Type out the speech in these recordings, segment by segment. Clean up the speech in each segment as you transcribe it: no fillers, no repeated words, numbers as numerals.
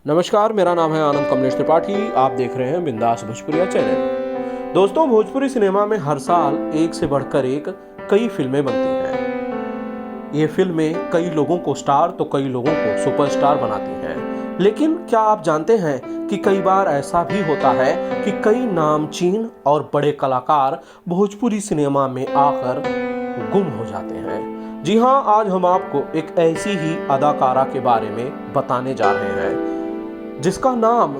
नमस्कार, मेरा नाम है आनंद कमलेश त्रिपाठी। आप देख रहे हैं बिंदास भोजपुरिया चैनल। दोस्तों, भोजपुरी सिनेमा में हर साल एक से बढ़कर एक कई फिल्में बनती हैं। ये फिल्में कई लोगों को स्टार तो कई लोगों को सुपरस्टार बनाती हैं। लेकिन क्या आप जानते हैं कि कई बार ऐसा भी होता है कि कई नामचीन और बड़े कलाकार भोजपुरी सिनेमा में आकर गुम हो जाते हैं। जी हाँ, आज हम आपको एक ऐसी ही अदाकारा के बारे में बताने जा रहे हैं जिसका नाम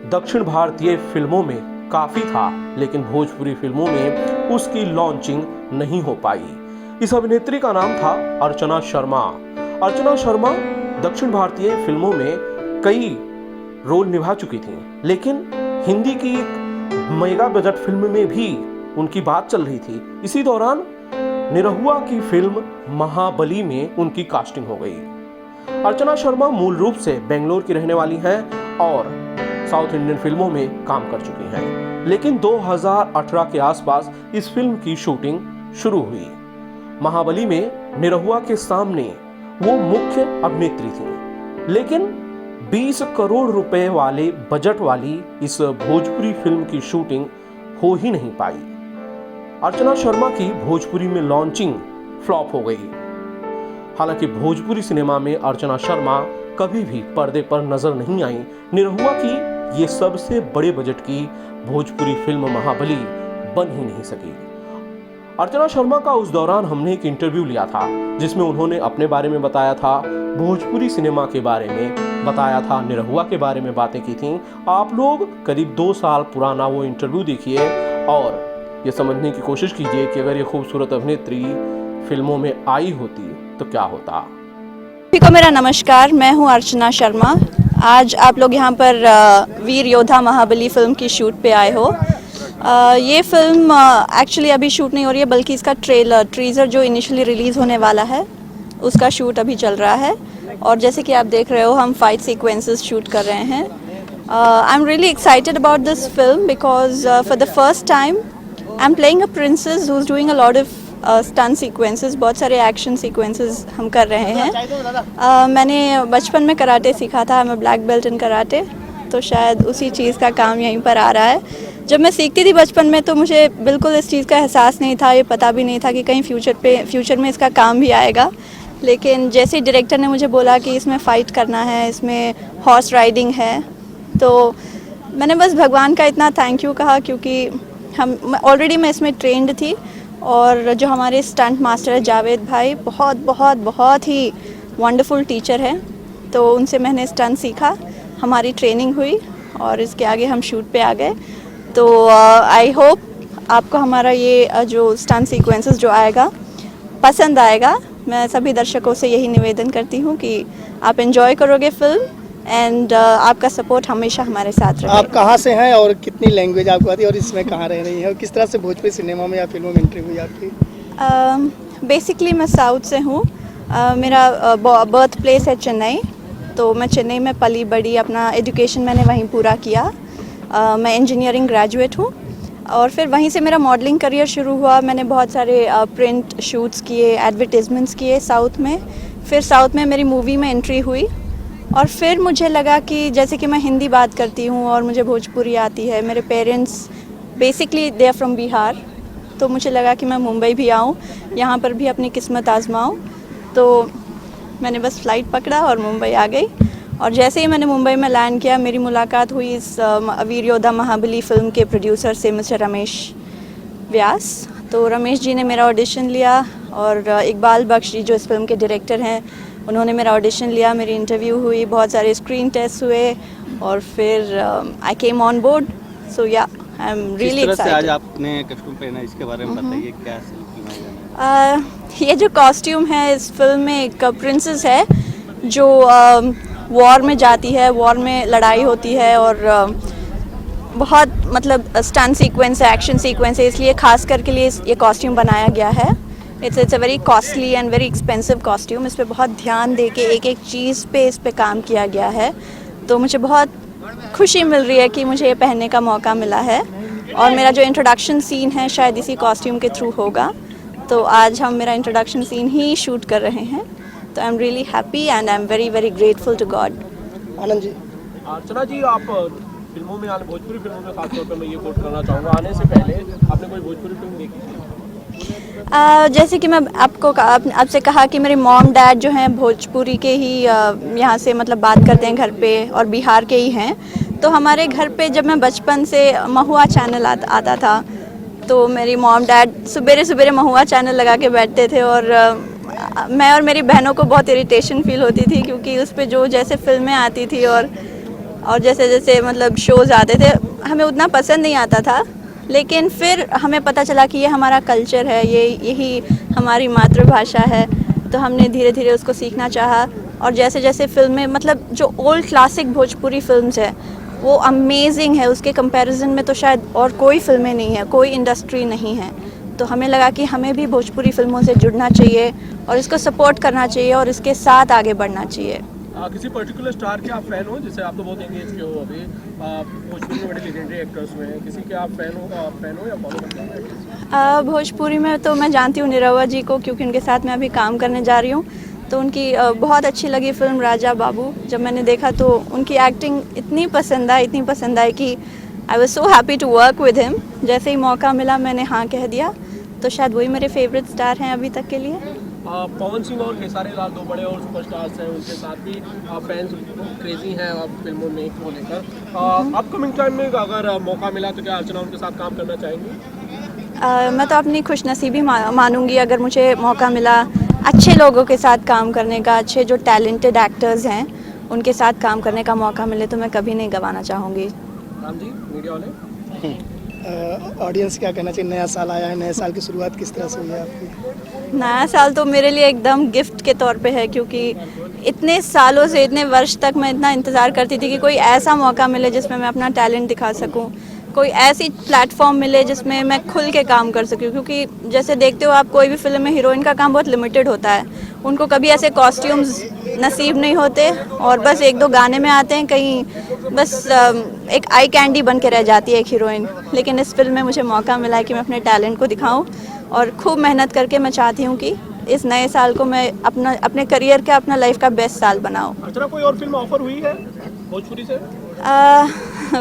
दक्षिण भारतीय फिल्मों में काफी था, लेकिन भोजपुरी फिल्मों में उसकी लॉन्चिंग नहीं हो पाई। इस अभिनेत्री का नाम था अर्चना शर्मा। अर्चना शर्मा दक्षिण भारतीय फिल्मों में कई रोल निभा चुकी थी, लेकिन हिंदी की एक मेगा बजट फिल्म में भी उनकी बात चल रही थी। इसी दौरान निरहुआ की फिल्म महाबली में उनकी कास्टिंग हो गई। अर्चना शर्मा मूल रूप से बेंगलोर की रहने वाली हैं और साउथ इंडियन फिल्मों में काम कर चुकी हैं, लेकिन 2018 के आसपास इस फिल्म की शूटिंग शुरू हुई। महाबली में निरहुआ के सामने वो मुख्य अभिनेत्री थी, लेकिन 20 करोड़ रुपए वाले बजट वाली इस भोजपुरी फिल्म की शूटिंग हो ही नहीं पाई। अर्चना शर्मा की भोजपुरी में लॉन्चिंग फ्लॉप हो गई। हालांकि भोजपुरी सिनेमा में अर्चना शर्मा कभी भी पर्दे पर नजर नहीं आई। निरहुआ की ये सबसे बड़े बजट की भोजपुरी फिल्म महाबली बन ही नहीं सकी। अर्चना शर्मा का उस दौरान हमने एक इंटरव्यू लिया था, जिसमें उन्होंने अपने बारे में बताया था, भोजपुरी सिनेमा के बारे में बताया था, निरहुआ के बारे में बातें की थी। आप लोग करीब 2 साल पुराना वो इंटरव्यू देखिए और ये समझने की कोशिश कीजिए कि अगर ये खूबसूरत अभिनेत्री फिल्मों में आई होती तो क्या होता। सभी को मेरा नमस्कार, मैं हूं अर्चना शर्मा। आज आप लोग यहां पर वीर योद्धा महाबली फिल्म की शूट पे आए हो। ये फिल्म एक्चुअली अभी शूट नहीं हो रही है, बल्कि इसका टीजर जो इनिशियली रिलीज़ होने वाला है उसका शूट अभी चल रहा है। और जैसे कि आप देख रहे हो, हम फाइट सीक्वेंसेस शूट कर रहे हैं। आई am really excited about this film because for the first time I am playing a princess who is doing a lot of stunt sequences, बहुत सारे एक्शन सीक्वेंसेस हम कर रहे हैं। मैंने बचपन में कराटे सीखा था, मैं ब्लैक बेल्ट इन कराटे, तो शायद उसी चीज़ का काम यहीं पर आ रहा है। जब मैं सीखती थी बचपन में तो मुझे बिल्कुल इस चीज़ का एहसास नहीं था, ये पता भी नहीं था कि कहीं फ्यूचर में इसका काम भी आएगा। लेकिन जैसे डायरेक्टर ने मुझे बोला कि इसमें फ़ाइट करना है, इसमें हॉर्स राइडिंग है, तो मैंने बस भगवान का इतना थैंक यू कहा, क्योंकि ऑलरेडी मैं इसमें ट्रेंड थी। और जो हमारे स्टंट मास्टर है जावेद भाई, बहुत बहुत बहुत ही वंडरफुल टीचर है, तो उनसे मैंने स्टंट सीखा, हमारी ट्रेनिंग हुई और इसके आगे हम शूट पे आ गए। तो आई होप आपको हमारा ये जो स्टंट सीक्वेंसेस जो आएगा पसंद आएगा। मैं सभी दर्शकों से यही निवेदन करती हूँ कि आप एंजॉय करोगे फिल्म एंड आपका सपोर्ट हमेशा हमारे साथ रहेगा। आप कहाँ से हैं और कितनी लैंग्वेज आपको आती है और इसमें कहाँ रह रही है और किस तरह से भोजपुरी सिनेमा में या फिल्मों में एंट्री हुई आपकी? बेसिकली मैं साउथ से हूँ। मेरा बर्थ प्लेस है चेन्नई, तो मैं चेन्नई में पली बड़ी, अपना एजुकेशन मैंने वहीं पूरा किया। मैं इंजीनियरिंग ग्रेजुएट हूँ और फिर वहीं से मेरा मॉडलिंग करियर शुरू हुआ। मैंने बहुत सारे प्रिंट शूट्स किए, एडवर्टीजमेंट्स किए साउथ में। फिर साउथ में मेरी मूवी में एंट्री हुई और फिर मुझे लगा कि जैसे कि मैं हिंदी बात करती हूँ और मुझे भोजपुरी आती है, मेरे parents basically they are from Bihar, तो मुझे लगा कि मैं मुंबई भी आऊँ, यहाँ पर भी अपनी किस्मत आजमाऊँ। तो मैंने बस फ़्लाइट पकड़ा और मुंबई आ गई। और जैसे ही मैंने मुंबई में लैंड किया, मेरी मुलाकात हुई इस वीर योद्धा महाबली फ़िल्म के प्रोड्यूसर से, मिस्टर रमेश व्यास। तो रमेश जी ने मेरा ऑडिशन लिया और इकबाल बख्श जी जो इस फिल्म के डायरेक्टर हैं, उन्होंने मेरा ऑडिशन लिया, मेरी इंटरव्यू हुई, बहुत सारे स्क्रीन टेस्ट हुए और फिर आई केम ऑन बोर्ड। सो या आई एम रियली एक्साइटेड। आज आपने कॉस्ट्यूम पहना, इसके बारे में बताइए, क्या है? ये जो कॉस्ट्यूम है इस फिल्म में, एक प्रिंसेस है जो वॉर में जाती है, वॉर में लड़ाई होती है और बहुत मतलब स्टंट सीक्वेंस है, एक्शन सीक्वेंस है, इसलिए खास करके लिए ये कॉस्ट्यूम बनाया गया है। It's a very costly and very expensive costume. इस पे बहुत ध्यान दे के एक एक चीज़ पे इस पे काम किया गया है, तो मुझे बहुत खुशी मिल रही है कि मुझे ये पहनने का मौका मिला है। और मेरा जो इंट्रोडक्शन सीन है शायद इसी कॉस्ट्यूम के थ्रू होगा, तो आज हम मेरा इंट्रोडक्शन सीन ही शूट कर रहे हैं। तो I am really happy and I am very very grateful to God. Anand ji, Archana ji, आप फिल्मों में आने, भोजपुरी फिल्मों में खासतौर पर मैं ये कोट करना चाहूँगा, आने से पहले आपने कोई भोजपुरी फिल्म देखी थी? जैसे कि मैं आपसे कहा कि मेरे मॉम डैड जो हैं भोजपुरी के ही यहाँ से मतलब बात करते हैं घर पे, और बिहार के ही हैं। तो हमारे घर पे जब मैं बचपन से महुआ चैनल आता था, तो मेरी मॉम डैड सुबेरे सुबेरे महुआ चैनल लगा के बैठते थे, और मैं और मेरी बहनों को बहुत इरिटेशन फील होती थी, क्योंकि उस पे जो जैसे फिल्में आती थी और जैसे जैसे मतलब शोज़ आते थे, हमें उतना पसंद नहीं आता था। लेकिन फिर हमें पता चला कि ये हमारा कल्चर है, यही हमारी मातृभाषा है, तो हमने धीरे धीरे उसको सीखना चाहा। और जैसे जैसे फिल्में, मतलब जो ओल्ड क्लासिक भोजपुरी फिल्म्स है वो अमेजिंग है, उसके कंपैरिजन में तो शायद और कोई फिल्में नहीं है, कोई इंडस्ट्री नहीं है। तो हमें लगा कि हमें भी भोजपुरी फिल्मों से जुड़ना चाहिए और इसको सपोर्ट करना चाहिए और इसके साथ आगे बढ़ना चाहिए। किसी पर्टिकुलर स्टार के आप फैन हो? जैसे आप तो बहुत एंगेज के हो अभी, भोजपुरी में बड़े लेजेंडरी एक्टर्स में हैं, किसी के आप फैन हो या फॉलो करते हैं? भोजपुरी में तो मैं जानती हूँ निरहुआ जी को, क्योंकि उनके साथ मैं अभी काम करने जा रही हूँ। तो उनकी बहुत अच्छी लगी फिल्म राजा बाबू। जब मैंने देखा तो उनकी एक्टिंग इतनी पसंद आई कि I was so happy to work with him. जैसे ही मौका मिला मैंने हाँ कह दिया। तो शायद वही मेरे फेवरेट स्टार हैं अभी तक के लिए। पवन सिंह और खेसारी लाल दो बड़े और सुपरस्टार्स हैं, उनके साथ भी फैंस क्रेजी हैं फिल्मों में को लेकर। अपकमिंग टाइम में अगर मौका मिला तो क्या अर्चना उनके साथ काम करना चाहेंगी? मैं तो अपनी खुशनसीबी मानूंगी अगर मुझे मौका मिला अच्छे लोगों के साथ काम करने का, अच्छे जो टैलेंटेड एक्टर्स हैं उनके साथ काम करने का मौका मिले तो मैं कभी नहीं गंवाना चाहूँगी। राम जी, मीडिया वाले, ऑडियंस क्या कहना चाहिए? नया साल आया है, नए साल की शुरुआत किस तरह से हुई है आपकी? नया साल तो मेरे लिए एकदम गिफ्ट के तौर पे है, क्योंकि इतने सालों से, इतने वर्ष तक मैं इतना इंतज़ार करती थी कि कोई ऐसा मौका मिले जिसमें मैं अपना टैलेंट दिखा सकूं, कोई ऐसी प्लेटफॉर्म मिले जिसमें मैं खुल के काम कर सकूं। क्योंकि जैसे देखते हो आप, कोई भी फिल्म में हीरोइन का काम बहुत लिमिटेड होता है, उनको कभी ऐसे कॉस्ट्यूम्स नसीब नहीं होते और बस एक दो गाने में आते हैं, कहीं बस एक आई कैंडी बन के रह जाती है एक हीरोइन। लेकिन इस फिल्म में मुझे मौका मिला है कि मैं अपने टैलेंट को दिखाऊं और खूब मेहनत करके मैं चाहती हूं कि इस नए साल को मैं अपने करियर का, अपना लाइफ का बेस्ट साल बनाऊं। अर्चना, कोई और फिल्म ऑफर हुई है भोजपुरी से?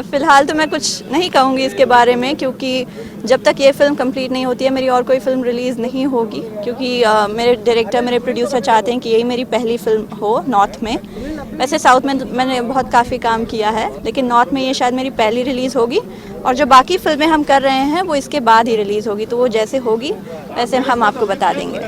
फ़िलहाल तो मैं कुछ नहीं कहूँगी इसके बारे में, क्योंकि जब तक ये फ़िल्म कंप्लीट नहीं होती है मेरी और कोई फ़िल्म रिलीज़ नहीं होगी। क्योंकि मेरे डायरेक्टर, मेरे प्रोड्यूसर चाहते हैं कि यही मेरी पहली फ़िल्म हो नॉर्थ में। वैसे साउथ में मैंने बहुत काफ़ी काम किया है, लेकिन नॉर्थ में ये शायद मेरी पहली रिलीज़ होगी, और जो बाकी फ़िल्में हम कर रहे हैं वो इसके बाद ही रिलीज़ होगी। तो वो जैसे होगी वैसे हम आपको बता देंगे।